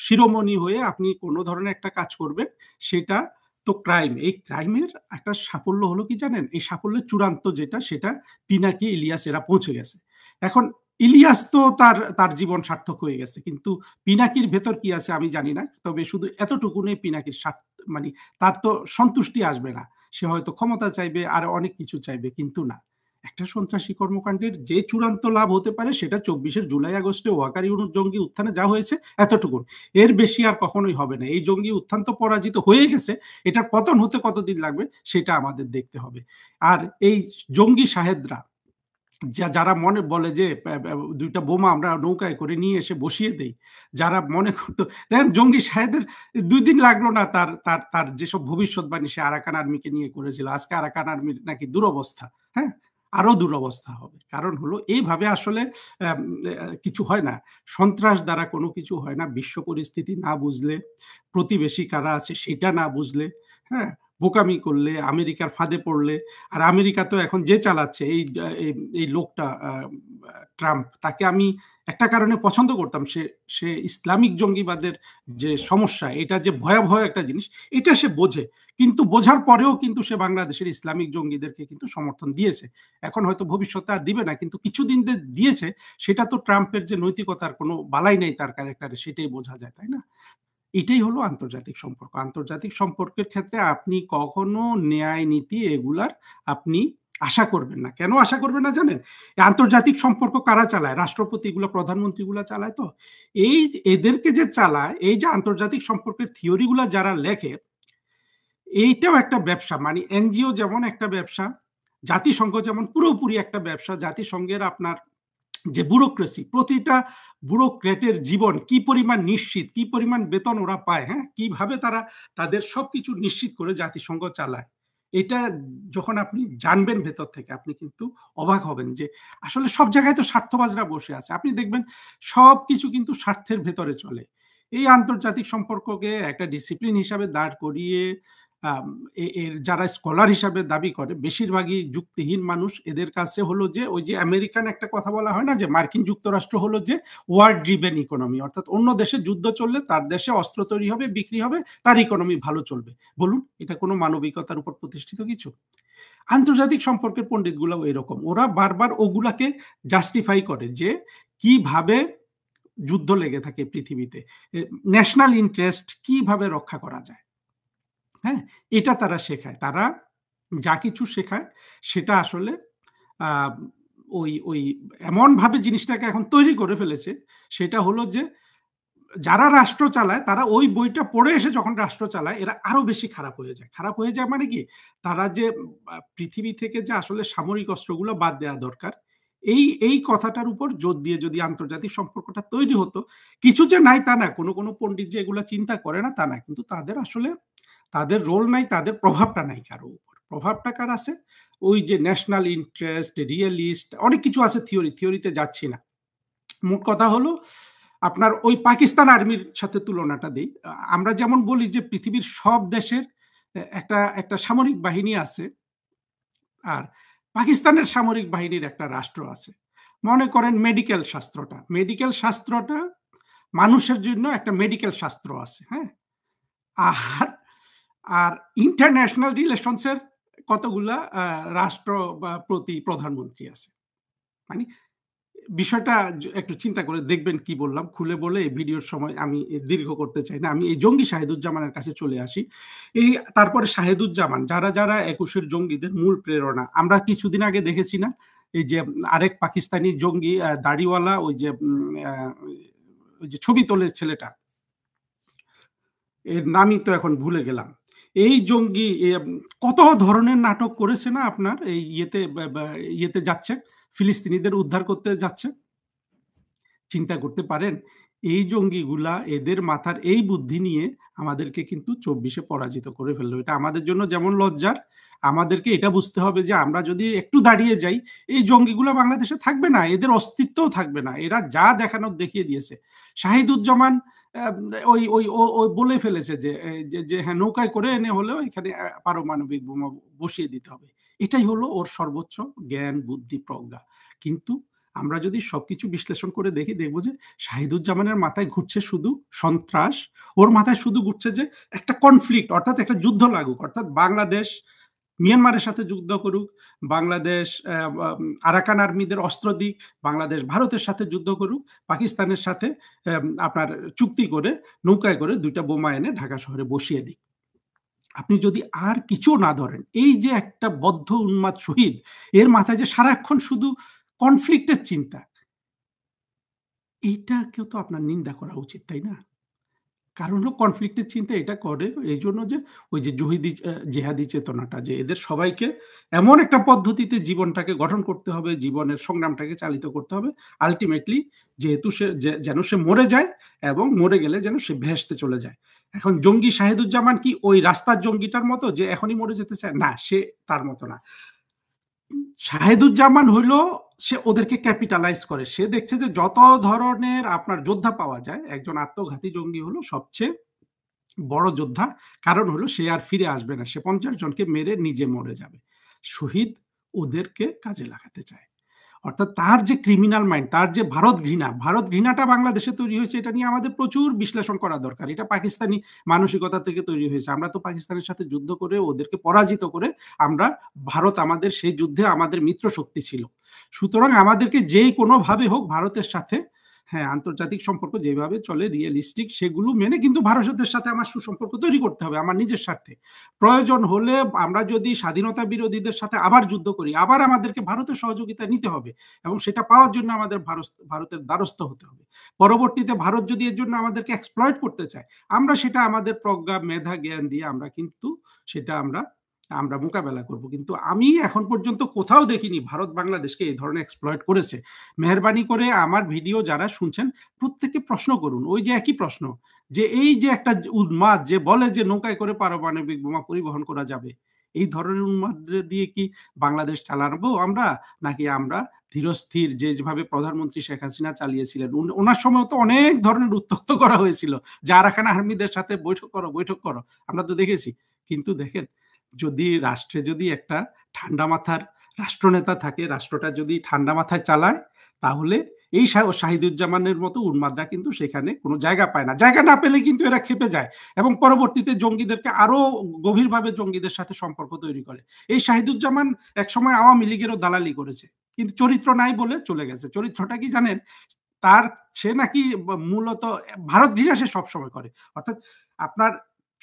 শিরোমণি হয়ে আপনি কোনো ধরনের একটা কাজ করবেন, সেটা তো ক্রাইম। এই ক্রাইমের একটা সাফল্য হলো কি জানেন? এই সাফল্যের চূড়ান্ত যেটা, সেটা পিনাকি, ইলিয়াস এরা পৌঁছে গেছে। এখন ইলিয়াস তো তার জীবন সার্থক হয়ে গেছে, কিন্তু পিনাকির ভেতর কি আছে আমি জানি না। তবে শুধু এতটুকুনে পিনাকির মানে তার তো সন্তুষ্টি আসবে না, সে হয়তো ক্ষমতা চাইবে আর অনেক কিছু চাইবে, কিন্তু না, একটা সন্ত্রাসী কর্মকাণ্ডের যে চূড়ান্ত লাভ হতে পারে সেটা 24 জুলাই আগস্টে ওয়াকার ইউনুস জঙ্গি উত্থানে যা হয়েছে এতটুকু, এর বেশি আর কখনোই হবে না। এই জঙ্গি উত্থান তো পরাজিত হয়ে গেছে, এটার পতন হতে কতদিন লাগবে সেটা আমাদের দেখতে হবে। আর এই জঙ্গি সাহেদরা যারা মনে বলে যে দুইটা বোমা আমরা নৌকায় করে নিয়ে এসে বসিয়ে দেই, যারা মনে করতো, দেখেন জঙ্গি সাহেদের 2 দিন লাগলো না তার তার তার যেসব ভবিষ্যৎবাণী সে আরাকান আর্মিকে নিয়ে করেছিল, আজকে আরাকান আর্মির নাকি দুরবস্থা, হ্যাঁ, আরো দুরবস্থা হবে। কারণ হলো এইভাবে আসলে কিছু হয় না, সন্ত্রাস দ্বারা কোনো কিছু হয় না। বিশ্ব পরিস্থিতি না বুঝলে, প্রতিবেশী কারা আছে সেটা না বুঝলে, হ্যাঁ, বোকামি করলে, আমেরিকার ফাঁদে পড়লে। আর আমেরিকা তো এখন যে চালাচ্ছে এই লোকটা ট্রাম্প, তাকে আমি একটা কারণে পছন্দ করতাম, সে ইসলামিক জঙ্গিবাদের যে সমস্যা, এটা যে ভয়াবহ একটা জিনিস, এটা সে বোঝে। কিন্তু বোঝার পরেও কিন্তু সে বাংলাদেশের ইসলামিক জঙ্গিদেরকে কিন্তু সমর্থন দিয়েছে। এখন হয়তো ভবিষ্যতে আর দিবে না, কিন্তু কিছুদিন দিয়েছে। সেটা তো ট্রাম্পের যে নৈতিকতার কোনো বালাই নেই তার ক্যারেক্টারে, সেটাই বোঝা যায়, তাই না? এটাই হলো আন্তর্জাতিক সম্পর্ক। আন্তর্জাতিক সম্পর্কের ক্ষেত্রে আপনি কখনো ন্যায় নীতি এগুলার আপনি আশা করবেন না। কেন আশা করবেন না জানেন? আন্তর্জাতিক সম্পর্ক কারা চালায়? রাষ্ট্রপতিগুলো, প্রধানমন্ত্রীগুলো চালায়। তো এদেরকে যে চালায়, এই যে আন্তর্জাতিক সম্পর্কের থিওরিগুলা যারা লেখে, এইটাও একটা ব্যবসা। মানে এনজিও যেমন একটা ব্যবসা, জাতিসংঘ যেমন পুরোপুরি একটা ব্যবসা। জাতিসংঘের আপনার যে ব্যুরোক্রেসি, প্রতিটা ব্যুরোক্রেটের জীবন কি পরিমাণ নিশ্চিত, কি পরিমাণ বেতন ওরা পায়, হ্যাঁ, কিভাবে তারা তাদের সবকিছু নিশ্চিত করে জাতিসংঘ চালায়, এটা যখন আপনি জানবেন ভেতর থেকে, আপনি কিন্তু অবাক হবেন যে আসলে সব জায়গায় তো স্বার্থবাজরা বসে আছে। আপনি দেখবেন সব কিছু কিন্তু স্বার্থের ভেতরে চলে। এই আন্তর্জাতিক সম্পর্ককে একটা ডিসিপ্লিন হিসাবে দাঁড় করিয়ে এর যারা স্কলার হিসাবে দাবি করে, বেশিরভাগই যুক্তিহীন মানুষ। এদের কাছে হলো যে ওই যে আমেরিকান একটা কথা বলা হয় না, যে মার্কিন যুক্তরাষ্ট্র হলো যে ওয়ার ড্রিভেন ইকোনমি, অর্থাৎ অন্য দেশে যুদ্ধ চললে তার দেশে অস্ত্র তৈরি হবে, বিক্রি হবে, তার ইকোনমি ভালো চলবে। বলুন, এটা কোনো মানবিকতার উপর প্রতিষ্ঠিত কিছু? আন্তর্জাতিক সম্পর্কের পণ্ডিতগুলো এরকম, ওরা বারবার ওগুলাকে জাস্টিফাই করে যে কিভাবে যুদ্ধ লেগে থাকে পৃথিবীতে, ন্যাশনাল ইন্টারেস্ট কিভাবে রক্ষা করা যায়, হ্যাঁ, এটা তারা শেখায়। তারা যা কিছু শেখায় সেটা আসলে ওই এমনভাবে জিনিসটাকে এখন তৈরি করে ফেলেছে, সেটা হলো যে যারা রাষ্ট্র চালায় তারা ওই বইটা পড়ে এসে যখন রাষ্ট্র চালায় এরা আরো বেশি খারাপ হয়ে যায়। খারাপ হয়ে যায় মানে কি, তারা যে পৃথিবী থেকে যে আসলে সামরিক অস্ত্রগুলো বাদ দেওয়া দরকার, এই কথাটার উপর জোর দিয়ে যদি আন্তর্জাতিক সম্পর্কটা তৈরি হতো, কিছু যে নাই তা না, কোনো কোনো পণ্ডিত যে এগুলো চিন্তা করে না তা না, কিন্তু তাদের আসলে তাদের রোল নাই, তাদের প্রভাবটা নাই কারো উপর। প্রভাবটা কার আছে? ওই যে ন্যাশনাল ইন্টারেস্ট, রিয়েলিস্ট, অনেক কিছু আছে, থিওরিতে যাচ্ছি না। মোট কথা হলো আপনার ওই পাকিস্তান আর্মির সাথে তুলনাটা দিই। আমরা যেমন বলি যে পৃথিবীর সব দেশের একটা সামরিক বাহিনী আছে, আর পাকিস্তানের সামরিক বাহিনীর একটা রাষ্ট্র আছে। মনে করেন মেডিকেল শাস্ত্রটা মানুষের জন্য একটা মেডিকেল শাস্ত্র আছে, হ্যাঁ। আর আর ইন্টারন্যাশনাল রিলেশনসের কতগুলা রাষ্ট্র বা প্রতি প্রধানমন্ত্রী আছে। মানে বিষয়টা একটু চিন্তা করে দেখবেন কি বললাম, খুলে বলে এই ভিডিওর সময় আমি দীর্ঘ করতে চাই না। আমি এই জঙ্গি শাহিদুজ্জামানের কাছে চলে আসি। তারপরে শাহিদুজ্জামান, যারা 21-এর জঙ্গিদের মূল প্রেরণা, আমরা কিছুদিন আগে দেখেছি না, এই যে আরেক পাকিস্তানি জঙ্গি দাড়িওয়ালা, ওই যে ছবি তোলে ছেলেটা, এর নামই তো এখন ভুলে গেলাম। এই জঙ্গি কত ধরনের নাটক করেছে না আপনার, এই ইয়েতে যাচ্ছে, ফিলিস্তিনিদের উদ্ধার করতে যাচ্ছে। চিন্তা করতে পারেন এই জঙ্গিগুলা, এদের মাথার এই বুদ্ধি নিয়ে আমাদেরকে কিন্তু 24-এ পরাজিত করে ফেললো। এটা আমাদের জন্য যেমন লজ্জার, আমাদেরকে এটা বুঝতে হবে যে আমরা যদি একটু দাঁড়িয়ে যাই, এই জঙ্গিগুলা বাংলাদেশে থাকবে না, এদের অস্তিত্বও থাকবে না। এরা যা দেখানোর দেখিয়ে দিয়েছে। শাহিদুজ্জামান ওই ওই ওই বলে ফেলেছে যে হ্যাঁ, নৌকায় করে এনে হলেও এখানে পারমাণবিক বোমা বসিয়ে দিতে হবে। এটাই হলো ওর সর্বোচ্চ জ্ঞান, বুদ্ধি, প্রজ্ঞা। কিন্তু আমরা যদি সবকিছু বিশ্লেষণ করে দেখি, দেখবো যে শাহিদুজ্জামানের মাথায় ঘুরছে শুধু সন্ত্রাস। ওর মাথায় শুধু ঘুরছে যে একটা কনফ্লিক্ট, অর্থাৎ একটা যুদ্ধ লাগুক, অর্থাৎ বাংলাদেশ মিয়ানমারের সাথে যুদ্ধ করুক, বাংলাদেশ আরাকান আর্মিদের অস্ত্র দিক, বাংলাদেশ ভারতের সাথে যুদ্ধ করুক, পাকিস্তানের সাথে আপনার চুক্তি করে নৌকায় করে 2টা বোমা এনে ঢাকা শহরে বসিয়ে দিক। আপনি যদি আর কিছু না ধরেন, এই যে একটা বদ্ধ উন্মাদ শহীদ, এর মাথায় যে সারাক্ষণ শুধু কনফ্লিক্টের চিন্তা, এইটাকেও তো আপনার নিন্দা করা উচিত, তাই না? কারণ হলো কনফ্লিক্টের চিন্তা এটা করে এই জন্য যে ওই যে জেহাদি চেতনাটা, যে এদের সবাইকে এমন একটা পদ্ধতিতে জীবনটাকে গঠন করতে হবে, জীবনের সংগ্রামটাকে চালিত করতে হবে, আলটিমেটলি যেহেতু যেন সে মরে যায়, এবং মরে গেলে যেন সে ভেস্তে চলে যায়। এখন জঙ্গি শাহিদুজ্জামান কি ওই রাস্তার জঙ্গিটার মতো যে এখনই মরে যেতে চায়? না, সে তার মতো না। শাহিদুজ্জামান হইল, সে ওদেরকে ক্যাপিটালাইজ করে। সে দেখছে যে যত ধরনের আপনার যোদ্ধা পাওয়া যায়, একজন আত্মঘাতী জঙ্গি হলো সবচেয়ে বড় যোদ্ধা। কারণ হলো সে আর ফিরে আসবে না, সে 50 জনকে মেরে নিজে মরে যাবে। শহীদ ওদেরকে কাজে লাগাতে চায়। অর্থাৎ তার যে ক্রিমিনাল মাইন্ড, তার যে ভারত ঘৃণাটা বাংলাদেশে তৈরি হয়েছে, এটা নিয়ে আমাদের প্রচুর বিশ্লেষণ করা দরকার। এটা পাকিস্তানি মানসিকতা থেকে তৈরি হয়েছে। আমরা তো পাকিস্তানের সাথে যুদ্ধ করে ওদেরকে পরাজিত করে আমরা, ভারত আমাদের সেই যুদ্ধে আমাদের মিত্র শক্তি ছিল। সুতরাং আমাদেরকে যেই কোনোভাবে হোক ভারতের সাথে, হ্যাঁ, আন্তর্জাতিক সম্পর্ক যেভাবে চলে রিয়েলিস্টিক, সেগুলো মেনে কিন্তু ভারতের সাথে আমার সুসম্পর্ক তৈরি করতে হবে আমার নিজের স্বার্থে। প্রয়োজন হলে আমরা যদি স্বাধীনতা বিরোধীদের সাথে আবার যুদ্ধ করি, আবার আমাদেরকে ভারতের সহযোগিতা নিতে হবে, এবং সেটা পাওয়ার জন্য আমাদের ভারতের দ্বারস্থ হতে হবে। পরবর্তীতে ভারত যদি এর জন্য আমাদেরকে এক্সপ্লয়েট করতে চায়, আমরা সেটা আমাদের প্রজ্ঞা, মেধা, জ্ঞান দিয়ে আমরা কিন্তু সেটা আমরা মোকাবেলা করব। কিন্তু আমি এখন পর্যন্ত কোথাও দেখিনি ভারত বাংলাদেশকে এই ধরনের এক্সপ্লয়েট করেছে। মেহরবানি করে আমার ভিডিও যারা শুনছেন প্রত্যেককে প্রশ্ন করুন, ওই যে একই প্রশ্ন, যে এই যে একটা উন্মাদ যে বলে যে নৌকায় করে পারমাণবিক বোমা পরিবহন করা যাবে, এই ধরনের উন্মাদ দিয়ে কি বাংলাদেশ চালাবো আমরা? নাকি আমরা ধীরস্থির যেভাবে প্রধানমন্ত্রী শেখ হাসিনা চালিয়েছিলেন, ওনার সময় তো অনেক ধরনের উত্তক্ত করা হয়েছিল, যে আরাকান আর্মিদের সাথে বৈঠক করো, আমরা তো দেখেছি। কিন্তু দেখেন, যদি রাষ্ট্রে যদি একটা ঠান্ডা মাথার রাষ্ট্রনেতা থাকে, রাষ্ট্রটা যদি ঠান্ডা মাথায় চালায়, তাহলে এই শাহিদুজ্জামানের মতো উন্মাদরা কিন্তু সেখানে কোনো জায়গা পায় না। জায়গা না পেলে কিন্তু এরা খেপে যায় এবং পরবর্তীতে জঙ্গিদেরকে আরো গভীরভাবে জঙ্গিদের সাথে সম্পর্ক তৈরি করে। এই শাহিদুজ্জামান একসময় আওয়ামী লীগেরও দালালি করেছে, কিন্তু চরিত্র নাই বলে চলে গেছে। চরিত্রটা কি জানেন? সে নাকি মূলত ভারত ঘৃণা সে সবসময় করে। অর্থাৎ আপনার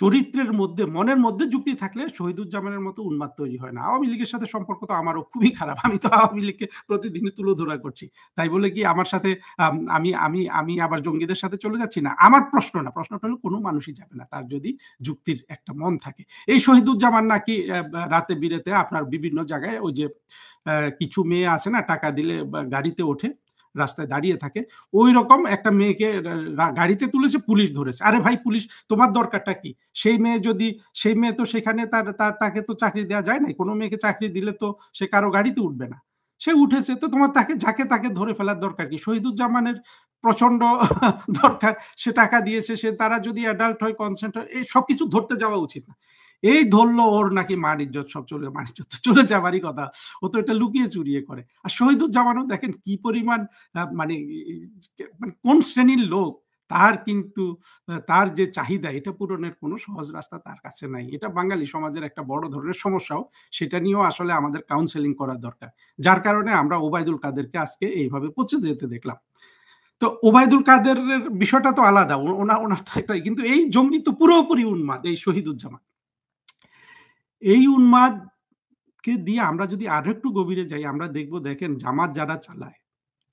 চরিত্রের মধ্যে, মনের মধ্যে যুক্তি থাকলে শহীদুজ্জামানের মতো উন্মাদ তৈরি হয় না। আওয়ামী লীগের সাথে সম্পর্ক তো আমারও খুবই খারাপ, আমি তো আওয়ামী লীগকে প্রতিদিনই তুলোধরা করছি। তাই বলে কি আমার সাথে আমি আমি আমি আবার জঙ্গিদের সাথে চলে যাচ্ছি না? আমার প্রশ্ন না, প্রশ্নটা হলো কোনো মানুষই যাবে না তার যদি যুক্তির একটা মন থাকে। এই শহীদুজ্জামান নাকি রাতে বিরেতে আপনার বিভিন্ন জায়গায় ওই যে কিছু মেয়ে আছে না, টাকা দিলে গাড়িতে ওঠে, রাস্তায় দাঁড়িয়ে থাকে, ওই রকম একটা মেয়েকে গাড়িতে তুলেছে, পুলিশ ধরেছে। আরে ভাই, পুলিশ তোমার দরকারটা কি? সেই মেয়ে তো সেখানে তাকে তো চাকরি দেওয়া যায় না। কোনো মেয়েকে চাকরি দিলে তো সে কারো গাড়িতে উঠবে না, সে উঠেছে, তো তোমার তাকে ধরে ফেলার দরকার কি? শহীদুজ্জামানের প্রচন্ড দরকার, সে টাকা দিয়েছে, সে তারা যদি অ্যাডাল্ট হয়, কনসেন্ট হয়, এই সবকিছু ধরতে যাওয়া উচিত না। এই ধরলো, ওর নাকি মান ইজ্জত সব চলে, মান ইজ্জত চলে যাবারই কথা, ও তো এটা লুকিয়ে চুরিয়ে করে। আর শহীদুজ্জামানও দেখেন কি পরিমাণ মানে কোন শ্রেণীর লোক, তার কিন্তু তার যে চাহিদা এটা পূরণের কোনো সহজ রাস্তা তার কাছে নাই। এটা বাঙালি সমাজের একটা বড় ধরনের সমস্যাও, সেটা নিয়েও আসলে আমাদের কাউন্সেলিং করার দরকার। যার কারণে আমরা ওবায়দুল কাদেরকে আজকে এইভাবে পচে যেতে দেখলাম। তো ওবায়দুল কাদেরের বিষয়টা তো আলাদা, ওনার তো একটা, কিন্তু এই জঙ্গি তো পুরোপুরি উন্মাদ, এই শহীদুজ্জামান। এই উন্মাদকে দিয়ে আমরা যদি আরো একটু গভীরে যাই, আমরা দেখবো, দেখেন জামাত যারা চালায়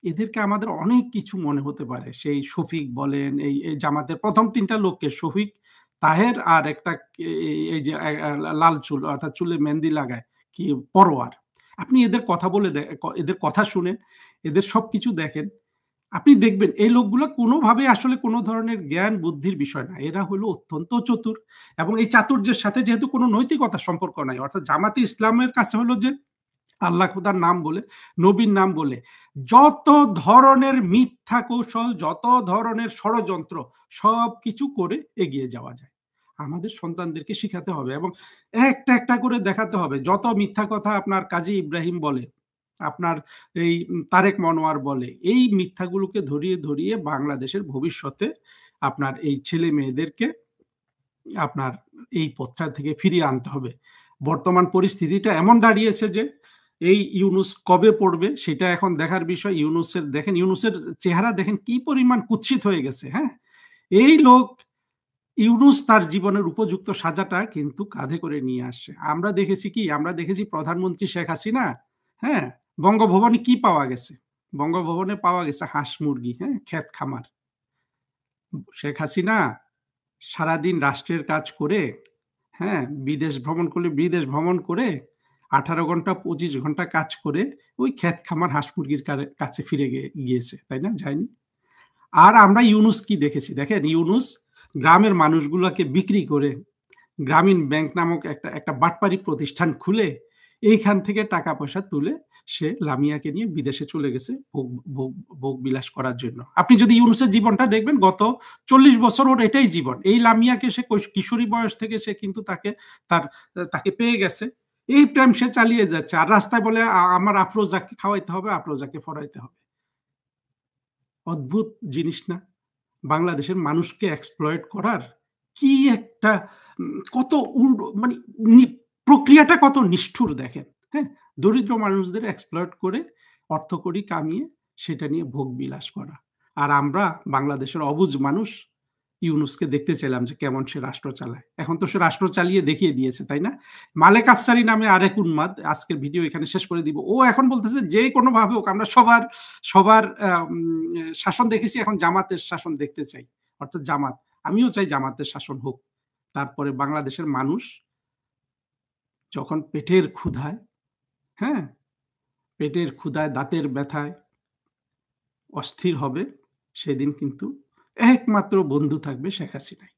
এদেরকে আমাদের অনেক কিছু মনে হতে পারে। সেই শফিক বলেন, এই জামাতের প্রথম 3টা লোককে, শফিক, তাহের আর একটা এই যে লাল চুল, অর্থাৎ চুলে মেহেন্দি লাগায় কি, পরোয়ার। আপনি এদের কথা বলে এদের কথা শুনেন, এদের সবকিছু দেখেন, আপনি দেখবেন এই লোকগুলো কোনোভাবে আসলে কোনো ধরনের জ্ঞান বুদ্ধির বিষয় না, এরা হলো অত্যন্ত চতুর। এবং এই চাতুর্যের সাথে যেহেতু কোনো নৈতিকতার সম্পর্ক নাই, অর্থাৎ জামাতে ইসলামের কাছে হলো যে আল্লাহ খুদার নাম বলে, নবীর নাম বলে যত ধরনের মিথ্যা কৌশল, যত ধরনের ষড়যন্ত্র, সব কিছু করে এগিয়ে যাওয়া যায়। আমাদের সন্তানদেরকে শিখাতে হবে এবং একটা একটা করে দেখাতে হবে। যত মিথ্যা কথা আপনার কাজী ইব্রাহিম বলে, আপনার এই তারেক মনোয়ার বলে, এই মিথ্যাগুলোকে ধরিয়ে ধরিয়ে বাংলাদেশের ভবিষ্যতে আপনার এই ছেলে মেয়েদেরকে আপনার এই পথটা থেকে ফিরিয়ে আনতে হবে। বর্তমান পরিস্থিতিটা এমন দাঁড়িয়েছে যে এই ইউনুস কবে পড়বে সেটা এখন দেখার বিষয়। ইউনুসের চেহারা দেখেন কি পরিমাণ কুৎসিত হয়ে গেছে। হ্যাঁ, এই লোক ইউনুস তার জীবনের উপযুক্ত সাজাটা কিন্তু কাঁধে করে নিয়ে আসছে। আমরা দেখেছি প্রধানমন্ত্রী শেখ হাসিনা, হ্যাঁ, বঙ্গভবনে কি পাওয়া গেছে? বঙ্গভবনে পাওয়া গেছে হাঁস মুরগি, হ্যাঁ, ক্ষেত খামার। শেখ হাসিনা সারাদিন রাষ্ট্রের কাজ করে, হ্যাঁ, বিদেশ ভ্রমণ করে 18 ঘন্টা 25 ঘন্টা কাজ করে ওই ক্ষেত খামার হাঁস মুরগির কাছে ফিরে গিয়েছে, তাই না? যায়নি। আর আমরা ইউনুস কি দেখেছি? দেখেন, ইউনুস গ্রামের মানুষগুলোকে বিক্রি করে গ্রামীণ ব্যাংক নামক একটা বাটপারি প্রতিষ্ঠান খুলে এইখান থেকে টাকা পয়সা তুলে সে লামিয়াকে নিয়ে বিদেশে চলে গেছে ভোগ বিলাস করার জন্য। আপনি যদি ইউনুসের জীবনটা দেখবেন, গত 40 বছর ওর এটাই জীবন। এই লামিয়াকে সে কিশোরী বয়স থেকে সে কিন্তু তাকে পেয়ে গেছে, এই প্রেম সে চালিয়ে যাচ্ছে। আর রাস্তায় বলে আমার আফরোজাকে খাওয়াইতে হবে, আফরোজাকে ফরাইতে হবে। অদ্ভুত জিনিস না? বাংলাদেশের মানুষকে এক্সপ্লয়েট করার কি একটা কত মানে প্রক্রিয়াটা কত নিষ্ঠুর দেখেন। হ্যাঁ, দরিদ্র মানুষদের এক্সপ্লয়েট করে অর্থকড়ি কামিয়ে সেটা নিয়ে ভোগ বিলাস করা। আর আমরা বাংলাদেশের অবুঝ মানুষ ইউনুসকে দেখতে চাইলাম যে কেমন সে রাষ্ট্র চালায়। এখন তো সে রাষ্ট্র চালিয়ে দেখিয়ে দিয়েছে, তাই না? মালেক আফসারি নামে আরেক উন্মাদ, আজকের ভিডিও এখানে শেষ করে দিব, ও এখন বলতেছে যে কোনো ভাবে হোক আমরা সবার শাসন দেখেছি, এখন জামাতের শাসন দেখতে চাই। অর্থাৎ জামাত, আমিও চাই জামাতের শাসন হোক। তারপরে বাংলাদেশের মানুষ যখন পেটের ক্ষুধায়, হ্যাঁ, পেটের ক্ষুধায় দাঁতের ব্যথায় অস্থির হবে, সেদিন কিন্তু একমাত্র বন্ধু থাকবে শেখ হাসিনাই।